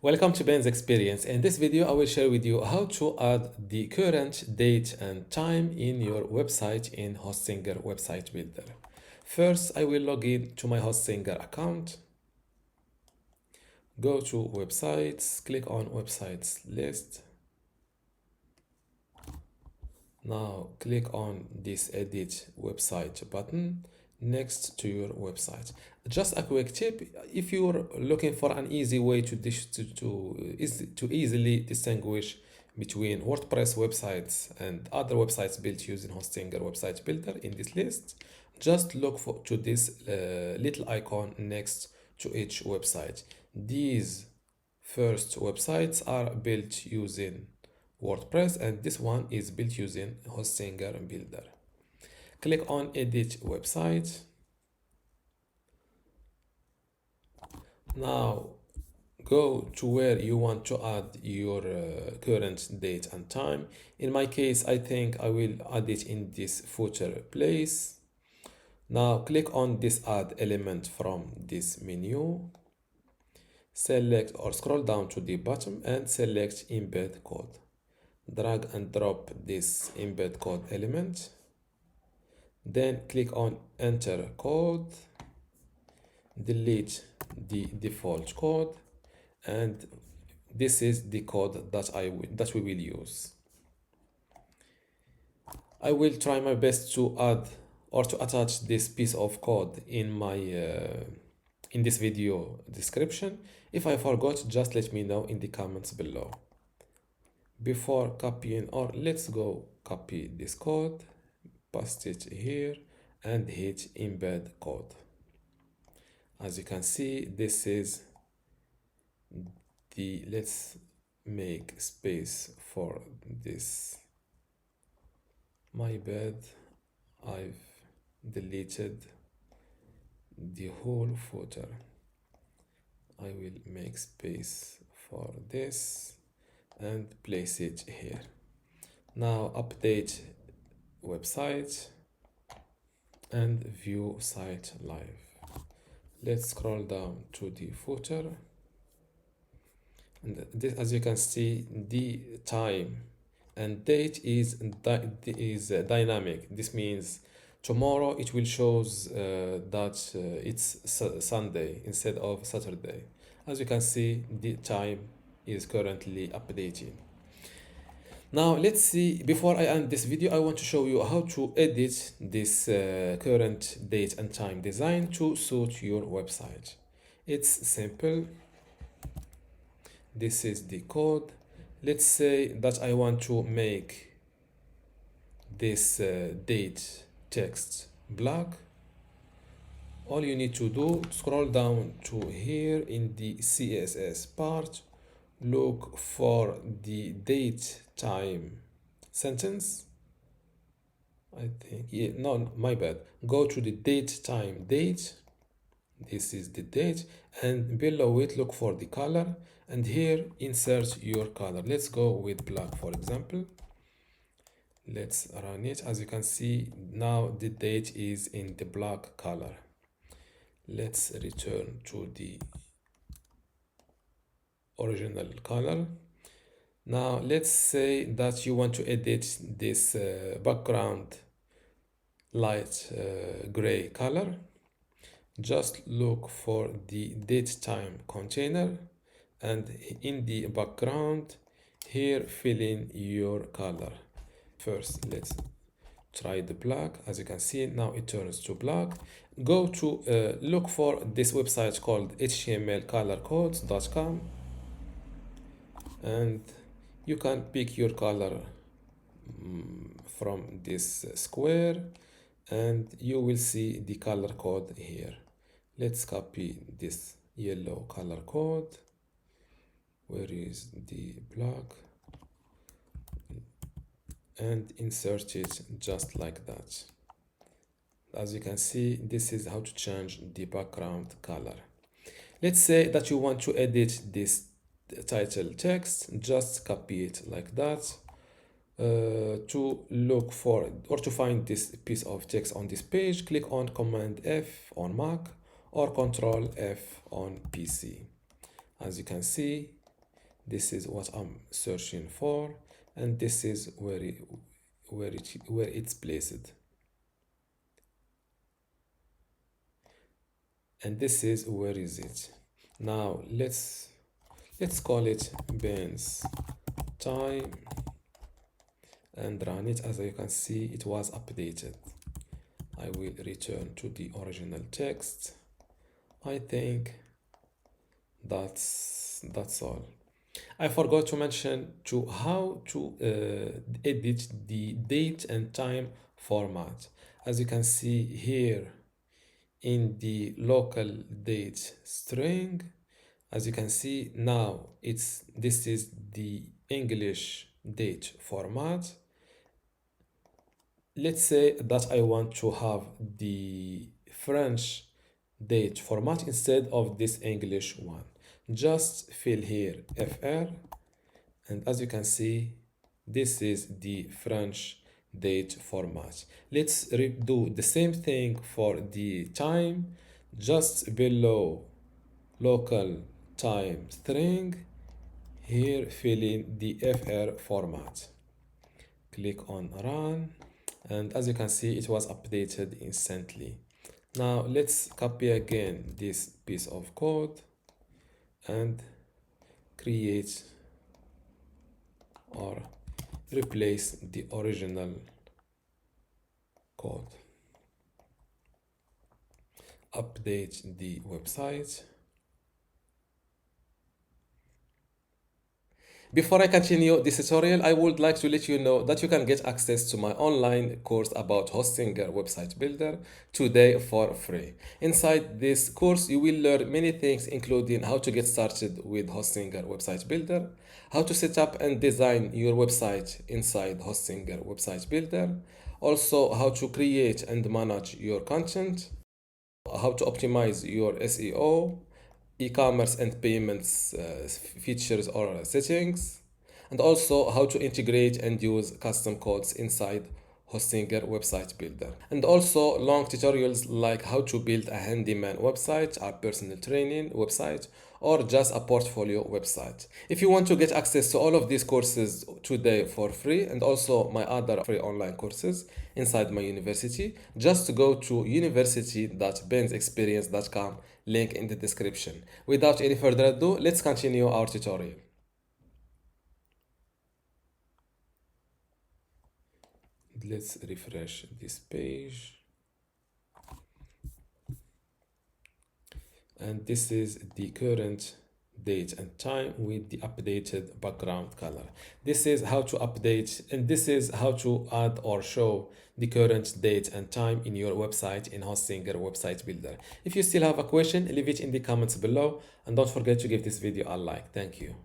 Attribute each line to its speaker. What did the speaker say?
Speaker 1: Welcome to Ben's Experience. In this video, I will share with you how to add the current date and time in your website in Hostinger Website Builder. First, I will log in to my Hostinger account. Go to Websites, click on Websites List. Now click on this Edit Website button next to your website. Just a quick tip, if you're looking for an easy way to easily distinguish between WordPress websites and other websites built using Hostinger Website Builder in this list, just look to this little icon next to each website. These first websites are built using WordPress and this one is built using Hostinger Builder. Click on Edit Website. Now go to where you want to add your current date and time. In my case, I think I will add it in this footer place. Now click on this add element from this menu. Select or scroll down to the bottom and select embed code. Drag and drop this embed code element. Then click on enter code, delete the default code, and this is the code that we will use. I will try my best to add or to attach this piece of code in my in this video description. If I forgot, just let me know in the comments below. Before copying, or let's go copy this code, paste it here and hit embed code. As you can see, this is let's make space for this. My bad, I've deleted the whole footer. I will make space for this and place it here. Now update website and view site live. Let's scroll down to the footer, and this, as you can see, the time and date is dynamic. This means tomorrow it will shows that it's Sunday instead of Saturday. As you can see, the time is currently updating. Now let's see, before I end this video, I want to show you how to edit this current date and time design to suit your website. It's simple. This is the code. Let's say that I want to make this date text black. All you need to do, scroll down to here in the CSS part, look for the date time sentence. I think, yeah, no, my bad. Go to the date time date. This is the date, and below it look for the color, and here insert your color. Let's go with black, for example. Let's run it. As you can see, now the date is in the black color. Let's return to the original color. Now let's say that you want to edit this background light gray color. Just look for the date time container, and in the background here fill in your color. First let's try the black. As you can see, now it turns to black. Go to look for this website called htmlcolorcodes.com, and you can pick your color from this square, and you will see the color code here. Let's copy this yellow color code. Where is the black? And insert it just like that. As you can see, this is how to change the background color. Let's say that you want to edit this title text, just copy it like that. To look for or to find this piece of text on this page, click on Command F on Mac or Control F on PC. As you can see, This is what I'm searching for, and this is where it's placed, and this is where is it. Now let's call it Ben's time and run it. As you can see, it was updated. I will return to the original text. I think that's all. I forgot to mention to how to edit the date and time format. As you can see here in the local date string, as you can see now, this is the English date format. Let's say that I want to have the French date format instead of this English one. Just fill here FR, and as you can see, this is the French date format. Let's do the same thing for the time. Just below local time string, here fill in the FR format. Click on run, and as you can see, it was updated instantly. Now let's copy again this piece of code and create or replace the original code. Update the website. Before I continue this tutorial, I would like to let you know that you can get access to my online course about Hostinger Website Builder today for free. Inside this course, you will learn many things, including how to get started with Hostinger Website Builder, how to set up and design your website inside Hostinger Website Builder, also how to create and manage your content, how to optimize your SEO, e-commerce and payments features or settings, and also how to integrate and use custom codes inside Hostinger Website Builder, and also long tutorials like how to build a handyman website, a personal training website, or just a portfolio website. If you want to get access to all of these courses today for free, and also my other free online courses inside my university, just go to university.bensexperience.com, link in the description. Without any further ado, let's continue our tutorial. Let's refresh this page. And this is the current date and time with the updated background color. This is how to update, and this is how to add or show the current date and time in your website in Hostinger Website Builder. If you still have a question, leave it in the comments below, and don't forget to give this video a like. Thank you.